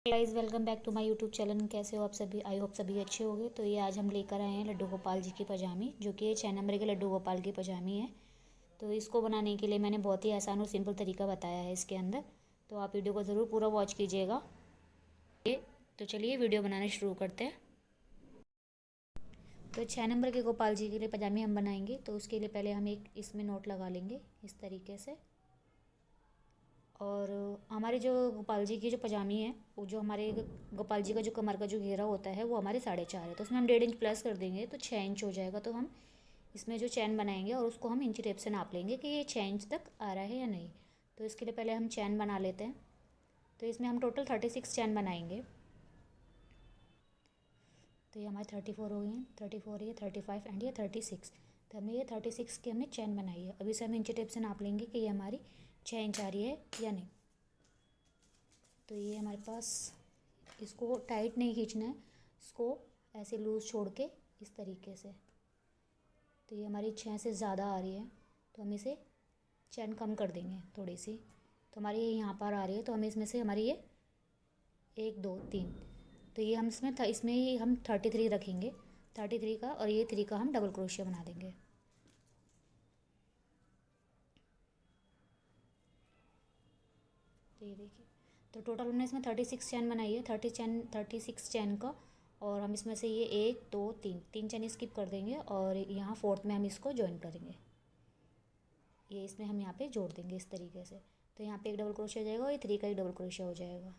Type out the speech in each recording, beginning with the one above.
Guys welcome back to my YouTube channel. कैसे हो आप सभी? आई होप सभी अच्छे होंगे। तो ये आज हम लेकर आए हैं लड्डू गोपाल जी की पजामी, जो कि 6 नंबर के लड्डू गोपाल की पजामी है। तो इसको बनाने के लिए मैंने बहुत ही आसान और सिंपल तरीका बताया है इसके अंदर। तो आप वीडियो को ज़रूर पूरा वॉच कीजिएगा। तो चलिए वीडियो बनाना शुरू करते हैं। तो 6 नंबर के गोपाल जी के लिए पजामी हम बनाएंगे। तो उसके लिए पहले हम एक इसमें नोट लगा लेंगे इस तरीके से। और हमारे जो गोपाल जी की जो पजामी है, वो जो हमारे गोपाल जी का जो कमर का जो घेरा होता है वो हमारे 4.5 है। तो उसमें हम 1.5 इंच प्लस कर देंगे तो 6 इंच हो जाएगा। तो हम इसमें जो चैन बनाएंगे और उसको हम इंची टेप से नाप लेंगे कि ये 6 इंच तक आ रहा है या नहीं। तो इसके लिए पहले हम चैन बना लेते हैं। तो इसमें हम टोटल 36 चैन बनाएंगे। तो ये हमारे 34 हो गई हैं, 34, ये 35 एंड ये 36। तो हमने ये 36 की हमने चैन बनाई है। अभी से हम इंची टेप से नाप लेंगे कि ये हमारी 6 इंच आ रही है या नहीं। तो ये हमारे पास, इसको टाइट नहीं खींचना है, इसको ऐसे लूज़ छोड़ के इस तरीके से। तो ये हमारी 6 से ज़्यादा आ रही है तो हम इसे चैन कम कर देंगे थोड़ी सी। तो हमारी ये यहाँ पर आ रही है तो हम इसमें से हमारी ये 1 2 3, तो ये हम इसमें ही हम 33 रखेंगे, 33 का, और ये 3 का हम डबल क्रोशिया बना देंगे। तो ये देखिए, तो टोटल हमने इसमें 36 चैन बनाई है, 36 चैन का। और हम इसमें से ये 1 2 3 3 चैन स्किप कर देंगे और यहाँ फोर्थ में हम इसको ज्वाइन करेंगे। ये इसमें हम यहाँ पे जोड़ देंगे इस तरीके से। तो यहाँ पे एक डबल क्रोशिया हो जाएगा और ये 3 का एक डबल क्रोशिया हो जाएगा।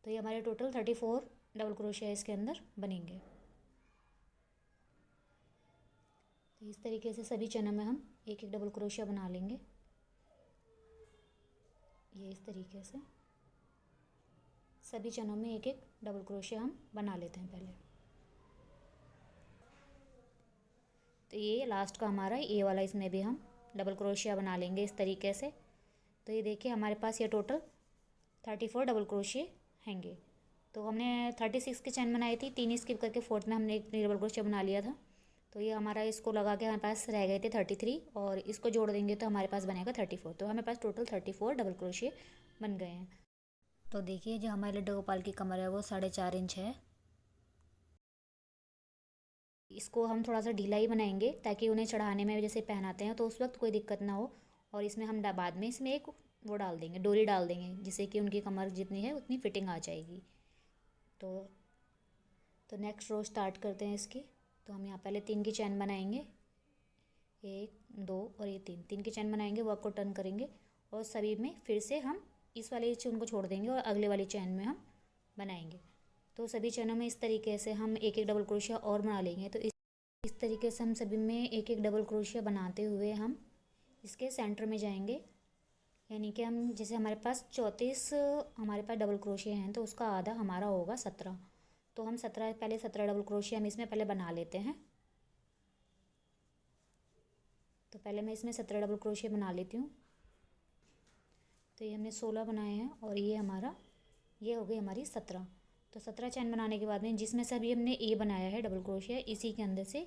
तो ये हमारे टोटल 34 डबल क्रोशिया इसके अंदर बनेंगे। तो इस तरीके से सभी चैनों में हम एक एक डबल क्रोशिया बना लेंगे, ये इस तरीके से सभी चैनों में एक एक डबल क्रोशिया हम बना लेते हैं पहले। तो ये लास्ट का हमारा ये वाला, इसमें भी हम डबल क्रोशिया बना लेंगे इस तरीके से। तो ये देखिए हमारे पास ये टोटल 34 डबल क्रोशिया हैंगे। तो हमने 36 की चैन बनाई थी, 3 स्किप करके फोर्थ में हमने एक डबल क्रोशिया बना लिया था। तो ये हमारा, इसको लगा के हमारे पास रह गए थे 33, और इसको जोड़ देंगे तो हमारे पास बनेगा 34। तो हमारे पास टोटल 34 डबल क्रोशिया बन गए हैं। तो देखिए जो हमारे लड्डू गोपाल की कमर है वो 4.5 इंच है। इसको हम थोड़ा सा ढीला ही बनाएंगे ताकि उन्हें चढ़ाने में, जैसे पहनाते हैं तो उस वक्त कोई दिक्कत ना हो। और इसमें हम बाद में इसमें एक वो डाल देंगे, डोरी डाल देंगे, जिससे कि उनकी कमर जितनी है उतनी फिटिंग आ जाएगी। तो नेक्स्ट रो स्टार्ट करते हैं इसकी। तो हम यहाँ पहले 3 की चैन बनाएंगे, 1 2 और ये 3 3 की चैन बनाएंगे, वर्क को टर्न करेंगे और सभी में फिर से हम इस वाले चैन को छोड़ देंगे और अगले वाली चैन में हम बनाएंगे। तो सभी चैनों में इस तरीके से हम एक एक डबल क्रोशिया और बना लेंगे। तो इस तरीके से हम सभी में एक एक डबल क्रोशिया बनाते हुए हम इसके सेंटर में जाएंगे। यानी कि हम, जैसे हमारे पास 34 हमारे पास डबल क्रोशिया हैं तो उसका आधा हमारा होगा 17। तो हम 17 डबल क्रोशिया हम इसमें पहले बना लेते हैं। तो पहले मैं इसमें 17 डबल क्रोशिया बना लेती हूँ। तो ये हमने 16 बनाए हैं और ये हमारा, ये हो गई हमारी 17। तो 17 चैन बनाने के बाद में जिसमें से अभी हमने ए बनाया है डबल क्रोशिया, इसी के अंदर से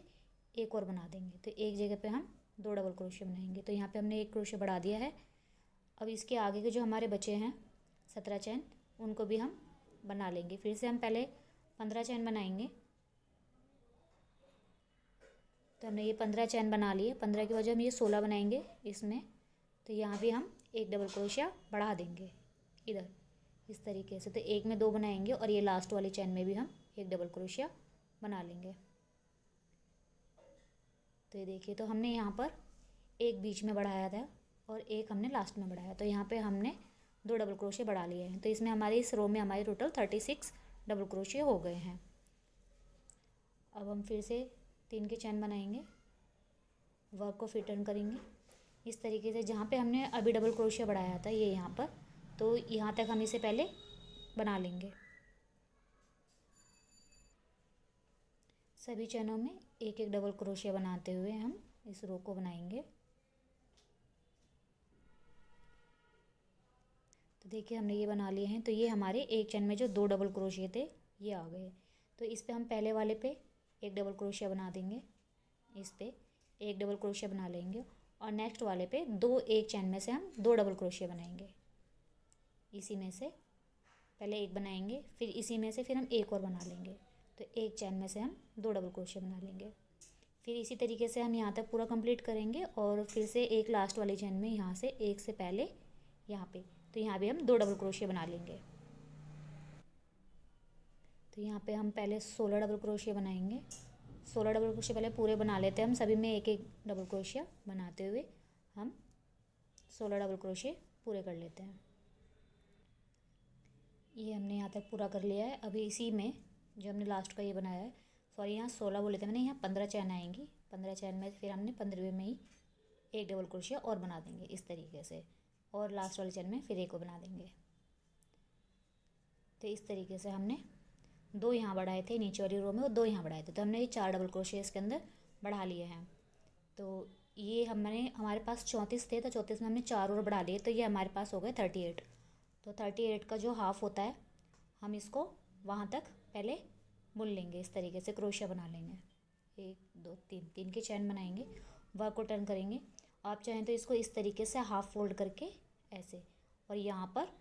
एक और बना देंगे। तो एक जगह पे हम 2 डबल क्रोशिया बनाएंगे। तो यहाँ पे हमने एक क्रोशिया बढ़ा दिया है। अब इसके आगे के जो हमारे बचे हैं 17 चैन, उनको भी हम बना लेंगे। फिर से हम पहले 15 चैन बनाएंगे। तो हमने ये 15 चैन बना लिए, 15 की वजह हम ये 16 बनाएंगे इसमें। तो यहाँ भी हम एक डबल क्रोशिया बढ़ा देंगे इधर इस तरीके से। तो एक में 2 बनाएंगे और ये लास्ट वाली चैन में भी हम एक डबल क्रोशिया बना लेंगे। तो ये देखिए, तो हमने यहाँ पर एक बीच में बढ़ाया था और एक हमने लास्ट में बढ़ाया। तो यहाँ पे हमने 2 डबल क्रोशिया बढ़ा लिए हैं। तो इसमें हमारी इस रो में हमारे टोटल 36 डबल क्रोशिया हो गए हैं। अब हम फिर से 3 की चैन बनाएंगे, वर्क को फिर टर्न करेंगे इस तरीके से। जहाँ पे हमने अभी डबल क्रोशिया बढ़ाया था ये यहाँ पर, तो यहाँ तक हम इसे पहले बना लेंगे। सभी चैनों में एक एक डबल क्रोशिया बनाते हुए हम इस रो को बनाएंगे। तो देखिए हमने ये बना लिए हैं। तो ये हमारे एक चैन में जो 2 डबल क्रोशिया थे ये आ गए। तो इस पे हम पहले वाले पे एक डबल क्रोशिया बना देंगे, इस पे एक डबल क्रोशिया बना लेंगे और नेक्स्ट वाले पे एक चैन में से हम 2 डबल क्रोशिया बनाएंगे। इसी में से पहले एक बनाएंगे, फिर इसी में से फिर हम एक और बना लेंगे। तो एक चैन में से हम 2 डबल क्रोशिया बना लेंगे। फिर इसी तरीके से हम यहाँ तक पूरा कंप्लीट करेंगे और फिर से एक लास्ट वाली चैन में यहाँ से एक से पहले यहाँ पे, तो यहाँ भी हम 2 डबल क्रोशिया बना लेंगे। तो यहाँ पे हम पहले 16 डबल क्रोशिया बनाएंगे। 16 डबल क्रोशिया पहले पूरे बना लेते हैं हम, सभी में एक एक डबल क्रोशिया बनाते हुए हम 16 डबल क्रोशिया पूरे कर लेते हैं। ये हमने यहाँ तक पूरा कर लिया है। अभी इसी में जो हमने लास्ट का ये बनाया है, सॉरी यहाँ 16 बोले थे मैंने, यहाँ 15 चैन आएंगी। 15 चैन में फिर हमने 15वें में ही एक डबल क्रोशिया और बना देंगे इस तरीके से, और लास्ट वाली चैन में फिर एक और बना देंगे। तो इस तरीके से हमने 2 यहाँ बढ़ाए थे नीचे वाली रो में और 2 यहाँ बढ़ाए थे, तो हमने ये 4 डबल क्रोशिया इसके अंदर बढ़ा लिए हैं। तो ये हमारे पास 34 थे, तो 34 में हमने 4 और बढ़ा लिए, तो ये हमारे पास हो गए 38। तो 38 का जो हाफ़ होता है हम इसको वहाँ तक पहले बुन लेंगे। इस तरीके से क्रोशिया बना लेंगे। 1 2 3 3 की चैन बनाएंगे, वर्क को टर्न करेंगे। आप चाहें तो इसको इस तरीके से हाफ़ फोल्ड करके ऐसे, और यहाँ पर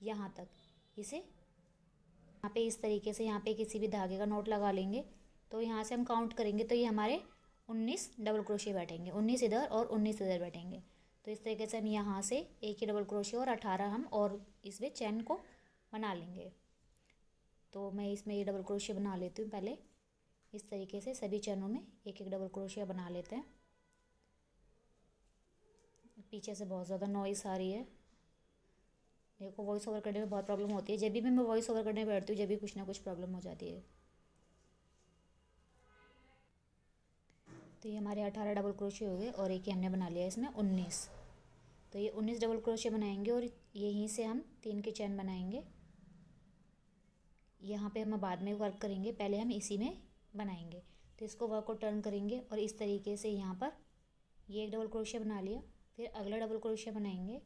यहाँ तक इसे यहाँ पे इस तरीके से यहाँ पे किसी भी धागे का नोट लगा लेंगे। तो यहाँ से हम काउंट करेंगे तो ये हमारे 19 डबल क्रोशिया बैठेंगे, 19 इधर और 19 इधर बैठेंगे। तो इस तरीके से हम यहाँ से एक ही डबल क्रोशिया और 18 हम और इसमें चैन को बना लेंगे। तो मैं इसमें ये डबल क्रोशिया बना लेती हूँ पहले। इस तरीके से सभी चैनों में एक एक डबल क्रोशिया बना लेते हैं। पीछे से बहुत ज़्यादा नॉइस आ रही है, देखो वॉइस ओवर करने में बहुत प्रॉब्लम होती है। जब भी मैं वॉइस ओवर करने बैठती हूँ जब भी कुछ ना कुछ प्रॉब्लम हो जाती है। तो ये हमारे 18 डबल क्रोशिया हो गए और एक ही हमने बना लिया इसमें 19। तो ये 19 डबल क्रोशिया बनाएंगे और यहीं से हम 3 की चैन बनाएंगे। यहाँ पे हम बाद में वर्क करेंगे, पहले हम इसी में बनाएंगे। तो इसको वर्क को टर्न करेंगे और इस तरीके से यहाँ पर ये एक डबल क्रोशिया बना लिया, फिर अगला डबल क्रोशिया बनाएंगे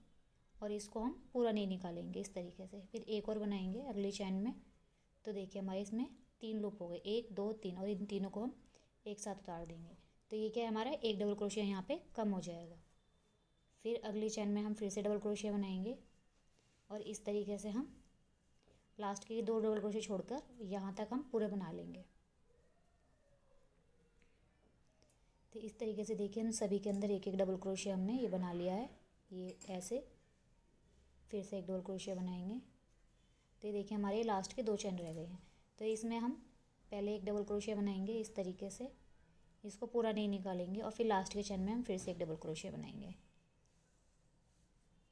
और इसको हम पूरा नहीं निकालेंगे इस तरीके से। फिर एक और बनाएंगे अगली चैन में। तो देखिए हमारे इसमें 3 लूप हो गए, 1 2 3, और इन तीनों को हम एक साथ उतार देंगे। तो ये क्या है, हमारा एक डबल क्रोशिया यहाँ पे कम हो जाएगा। फिर अगली चैन में हम फिर से डबल क्रोशिया बनाएंगे और इस तरीके से हम लास्ट के 2 डबल क्रोशिया छोड़कर यहाँ तक हम पूरे बना लेंगे। तो इस तरीके से देखिए हम सभी के अंदर एक एक डबल क्रोशिया हमने ये बना लिया है। ये ऐसे फिर से एक डबल क्रोशिया बनाएंगे। तो ये देखिए हमारे लास्ट के 2 चैन रह गए हैं। तो इसमें हम पहले एक डबल क्रोशिया बनाएंगे इस तरीके से, इसको पूरा नहीं निकालेंगे, और फिर लास्ट के चैन में हम फिर से एक डबल क्रोशिया बनाएंगे।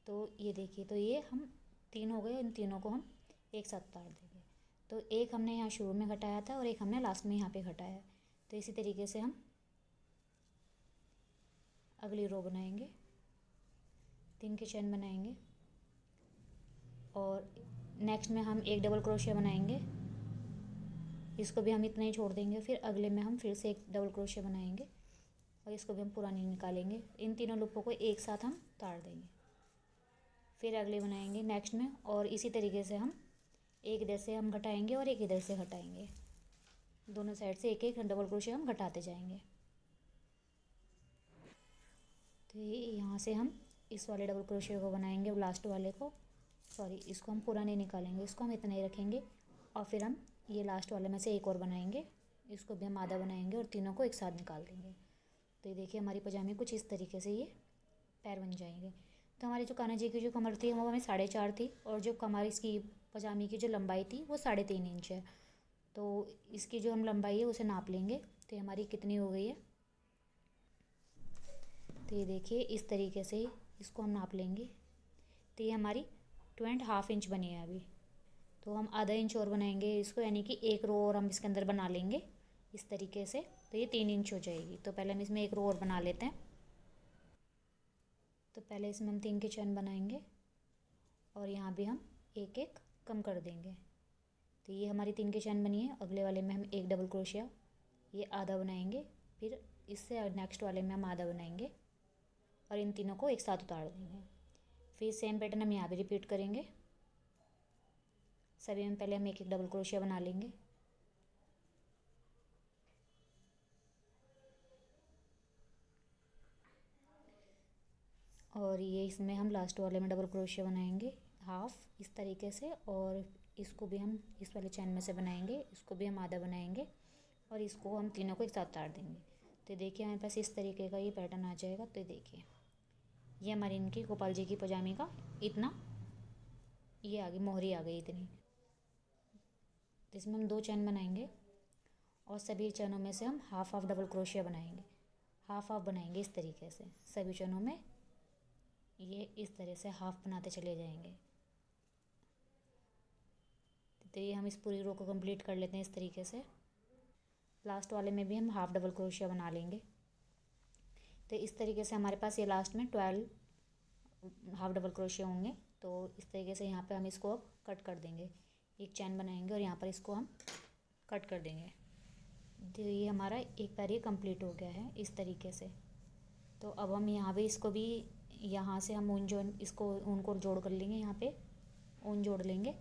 तो ये देखिए, तो ये हम 3 हो गए, इन तीनों को हम एक साथ उतार देंगे। तो एक हमने यहाँ शुरू में घटाया था और एक हमने लास्ट में यहाँ पे घटाया है। तो इसी तरीके से हम अगली रो बनाएंगे, 3 की चैन बनाएंगे और नेक्स्ट में हम एक डबल क्रोशिया बनाएंगे, इसको भी हम इतना ही छोड़ देंगे। फिर अगले में हम फिर से एक डबल क्रोशिया बनाएंगे और इसको भी हम पूरा नहीं निकालेंगे। इन तीनों लूपों को एक साथ हम उतार देंगे। फिर अगले बनाएंगे नेक्स्ट में, और इसी तरीके से हम एक इधर से हम घटाएंगे और एक इधर से घटाएंगे, दोनों साइड से एक एक डबल क्रोशिया हम घटाते जाएंगे। तो ये यहाँ से हम इस वाले डबल क्रोशिया को बनाएंगे, लास्ट वाले को, सॉरी इसको हम पूरा नहीं निकालेंगे, इसको हम इतना ही रखेंगे। और फिर हम ये लास्ट वाले में से एक और बनाएंगे, इसको भी हम आधा बनाएंगे और तीनों को एक साथ निकाल देंगे। तो ये देखिए हमारी पजामे कुछ इस तरीके से ये पैर बन जाएंगे। तो हमारी जो कान्हा जी की जो कमर थी वो हमें 4.5 थी, और जो कमर इसकी पजामे की जो लंबाई थी वो 3.5 इंच है। तो इसकी जो हम लंबाई है उसे नाप लेंगे, तो ये हमारी कितनी हो गई है। तो ये देखिए इस तरीके से इसको हम नाप लेंगे। तो ये हमारी 2.5 इंच बनी है अभी। तो हम आधा इंच और बनाएंगे इसको, यानी कि एक रो और हम इसके अंदर बना लेंगे इस तरीके से। तो ये 3 इंच हो जाएगी। तो पहले हम इसमें एक रो और बना लेते हैं। तो पहले इसमें हम 3 की चैन बनाएंगे और यहाँ भी हम एक एक कम कर देंगे। तो ये हमारी 3 की चैन बनी है। अगले वाले में हम एक डबल क्रोशिया ये आधा बनाएंगे, फिर इससे नेक्स्ट वाले में हम आधा बनाएंगे और इन तीनों को एक साथ उतार देंगे। फिर सेम पैटर्न हम यहाँ भी रिपीट करेंगे। सभी में पहले हम एक एक डबल क्रोशिया बना लेंगे और ये इसमें हम लास्ट वाले में डबल क्रोशिया बनाएंगे। हाफ इस तरीके से, और इसको भी हम इस वाले चैन में से बनाएंगे, इसको भी हम आधा बनाएंगे और इसको हम तीनों को एक साथ उतार देंगे। तो देखिए हमारे पास इस तरीके का ये पैटर्न आ जाएगा। तो देखिए ये हमारी इनकी गोपाल जी की पजामी का इतना ये आ गई, मोहरी आ गई इतनी। तो इसमें हम 2 चैन बनाएंगे और सभी चैनों में से हम हाफ हाफ डबल क्रोशिया बनाएंगे, हाफ हाफ बनाएंगे इस तरीके से सभी चैनों में। ये इस तरह से हाफ बनाते चले जाएंगे। तो ये हम इस पूरी रो को कंप्लीट कर लेते हैं इस तरीके से। लास्ट वाले में भी हम हाफ डबल क्रोशिया बना लेंगे। तो इस तरीके से हमारे पास ये लास्ट में 12 हाफ डबल क्रोशिया होंगे। तो इस तरीके से यहाँ पे हम इसको अब कट कर देंगे, एक चैन बनाएंगे और यहाँ पर इसको हम कट कर देंगे। तो ये हमारा एक पैर ये कंप्लीट हो गया है इस तरीके से। तो अब हम यहाँ पे इसको भी यहाँ से हम ऊन जो इसको ऊन को जोड़ कर लेंगे, यहाँ पे ऊन जोड़ लेंगे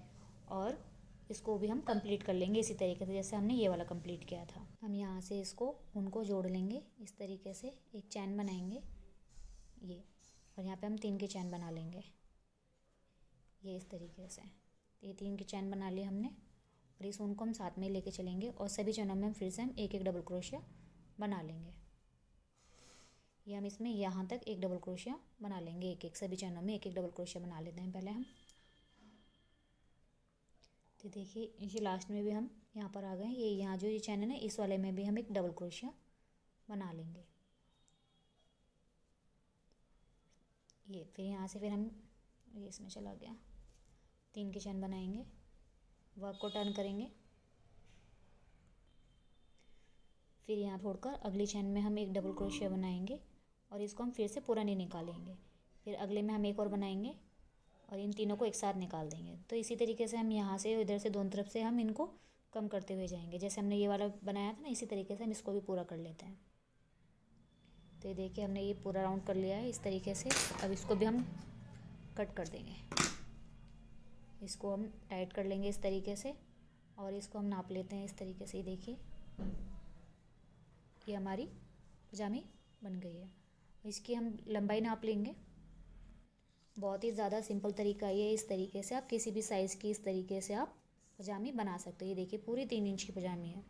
और इसको भी हम कंप्लीट कर लेंगे इसी तरीके से जैसे हमने ये वाला कंप्लीट किया था। हम यहाँ से इसको उनको जोड़ लेंगे इस तरीके से, एक चैन बनाएंगे ये, और यहाँ पे हम 3 के चैन बना लेंगे ये इस तरीके से। ये 3 के चैन बना लिए हमने और इस ऊन को हम साथ में लेके चलेंगे और सभी चैनों में हम फिर से हम एक एक डबल क्रोशिया बना लेंगे। ये हम इसमें यहाँ तक एक डबल क्रोशिया बना लेंगे, एक एक सभी चैनों में एक एक डबल क्रोशिया बना लेते हैं पहले हम। तो देखिए ये लास्ट में भी हम यहाँ पर आ गए। ये यहाँ जो ये चैन है ना, इस वाले में भी हम एक डबल क्रोशिया बना लेंगे। ये फिर यहाँ से फिर हम ये इसमें चला गया, 3 के चैन बनाएंगे, वर्क को टर्न करेंगे, फिर यहाँ छोड़कर अगली चैन में हम एक डबल क्रोशिया बनाएंगे और इसको हम फिर से पूरा नहीं निकालेंगे। फिर अगले में हम एक और बनाएंगे और इन तीनों को एक साथ निकाल देंगे। तो इसी तरीके से हम यहाँ से इधर से दोनों तरफ से हम इनको कम करते हुए जाएंगे। जैसे हमने ये वाला बनाया था ना, इसी तरीके से हम इसको भी पूरा कर लेते हैं। तो ये देखिए हमने ये पूरा राउंड कर लिया है इस तरीके से। अब इसको भी हम कट कर देंगे, इसको हम टाइट कर लेंगे इस तरीके से और इसको हम नाप लेते हैं इस तरीके से। ये देखिए ये हमारी पजामी बन गई है। इसकी हम लंबाई नाप लेंगे। बहुत ही ज़्यादा सिंपल तरीका ये, इस तरीके से आप किसी भी साइज़ की इस तरीके से आप पजामी बना सकते हो। ये देखिए पूरी 3 इंच की पजामी है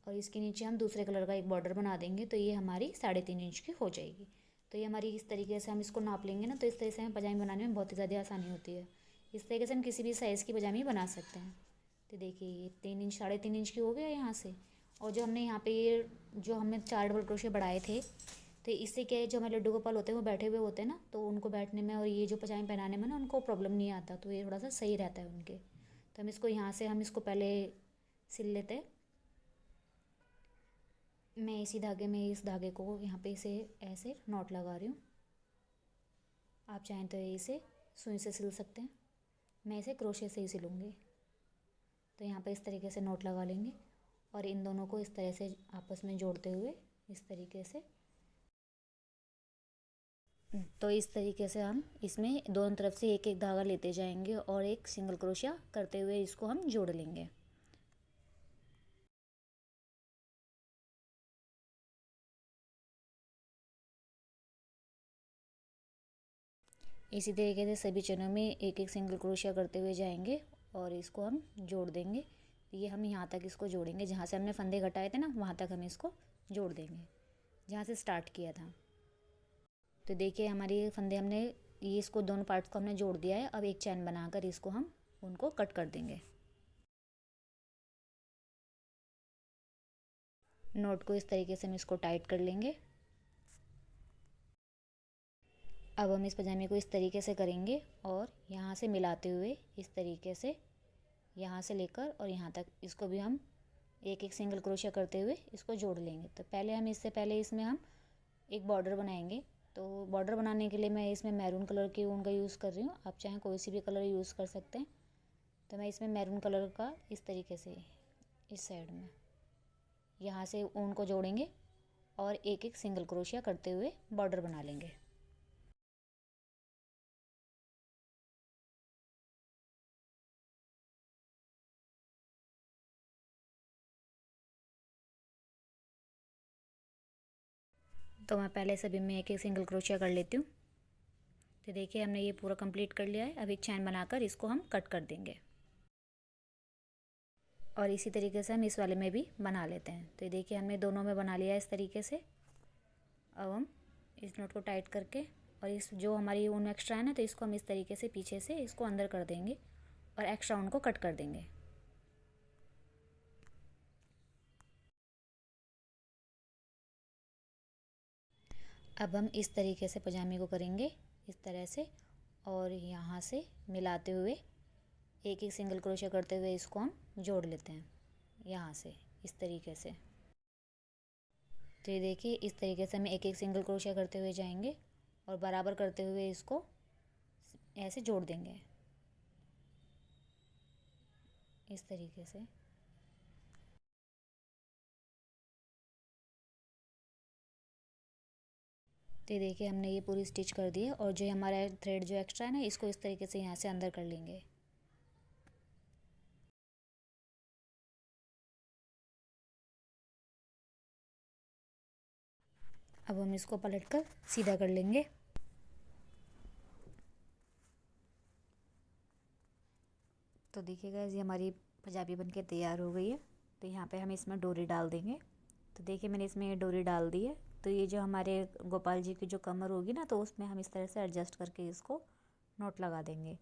और इसके नीचे हम दूसरे कलर का एक बॉर्डर बना देंगे तो ये हमारी 3.5 इंच की हो जाएगी। तो ये हमारी इस तरीके से हम इसको नाप लेंगे ना, तो इस तरह से हमें पजामी बनाने में बहुत ही ज़्यादा आसानी होती है। इस तरीके से हम किसी भी साइज़ की पजामी बना सकते हैं। तो देखिए ये 3 इंच 3.5 इंच की हो गया यहाँ से। और जो हमने यहाँ पे ये जो हमने 4 डबल क्रोशिया बढ़ाए थे, तो इससे क्या है, जो हमारे लड्डू गोपाल होते हैं वो बैठे हुए होते हैं ना, तो उनको बैठने में और ये जो पजामी पहनाने में ना उनको प्रॉब्लम नहीं आता। तो ये थोड़ा सा सही रहता है उनके। तो हम इसको यहाँ से हम इसको पहले सिल लेते हैं। मैं इसी धागे में इस धागे को यहाँ पे इसे ऐसे नॉट लगा रही हूँ। आप चाहें तो इसे सुई से सिल सकते हैं, मैं इसे क्रोशे से ही सिलूँगी। तो यहाँ पे इस तरीके से नॉट लगा लेंगे और इन दोनों को इस तरह से आपस में जोड़ते हुए इस तरीके से। तो इस तरीके से हम इसमें दोनों तरफ से एक एक धागा लेते जाएंगे और एक सिंगल क्रोशिया करते हुए इसको हम जोड़ लेंगे। इसी तरीके से सभी चनों में एक एक सिंगल क्रोशिया करते हुए जाएंगे और इसको हम जोड़ देंगे। ये हम यहाँ तक इसको जोड़ेंगे, जहाँ से हमने फंदे घटाए थे ना वहाँ तक हम इसको जोड़ देंगे जहाँ से स्टार्ट किया था। तो देखिए हमारी फंदे हमने ये इसको दोनों पार्ट्स को हमने जोड़ दिया है। अब एक चैन बनाकर इसको हम उनको कट कर देंगे। नोट को इस तरीके से हम इसको टाइट कर लेंगे। अब हम इस पजामे को इस तरीके से करेंगे और यहाँ से मिलाते हुए इस तरीके से यहाँ से लेकर और यहाँ तक इसको भी हम एक एक सिंगल क्रोशिया करते हुए इसको जोड़ लेंगे। तो पहले हम इससे पहले इसमें हम एक बॉर्डर बनाएंगे। तो बॉर्डर बनाने के लिए मैं इसमें मैरून कलर की ऊन का यूज़ कर रही हूँ, आप चाहें कोई सी भी कलर यूज़ कर सकते हैं। तो मैं इसमें मैरून कलर का इस तरीके से इस साइड में यहाँ से ऊन को जोड़ेंगे और एक एक सिंगल क्रोशिया करते हुए बॉर्डर बना लेंगे। तो मैं पहले सभी में एक एक सिंगल क्रोशिया कर लेती हूँ। तो देखिए हमने ये पूरा कंप्लीट कर लिया है। अब एक चैन बनाकर इसको हम कट कर देंगे और इसी तरीके से हम इस वाले में भी बना लेते हैं। तो ये देखिए हमने दोनों में बना लिया है इस तरीके से। अब हम इस नोट को टाइट करके और इस जो हमारी ऊन एक्स्ट्रा है ना, तो इसको हम इस तरीके से पीछे से इसको अंदर कर देंगे और एक्स्ट्रा ऊन को कट कर देंगे। अब हम इस तरीके से पजामे को करेंगे इस तरह से, और यहाँ से मिलाते हुए एक एक सिंगल क्रोशे करते हुए इसको हम जोड़ लेते हैं यहाँ से इस तरीके से। तो ये देखिए इस तरीके से हम एक एक सिंगल क्रोशे करते हुए जाएंगे और बराबर करते हुए इसको ऐसे जोड़ देंगे इस तरीके से। तो ये देखिए हमने ये पूरी स्टिच कर दी है और जो हमारा थ्रेड जो एक्स्ट्रा है ना, इसको इस तरीके से यहाँ से अंदर कर लेंगे। अब हम इसको पलटकर सीधा कर लेंगे। तो देखिएगा ये हमारी पंजाबी बनके तैयार हो गई है। तो यहाँ पे हम इसमें डोरी डाल देंगे। तो देखिए मैंने इसमें ये डोरी डाल दी है। तो ये जो हमारे गोपाल जी की जो कमर होगी ना, तो उसमें हम इस तरह से एडजस्ट करके इसको नॉट लगा देंगे।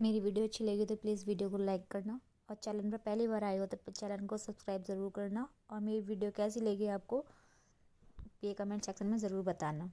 मेरी वीडियो अच्छी लगी तो प्लीज़ वीडियो को लाइक करना, और चैनल पर पहली बार आए हो तो चैनल को सब्सक्राइब ज़रूर करना, और मेरी वीडियो कैसी लगी आपको ये कमेंट सेक्शन में ज़रूर बताना।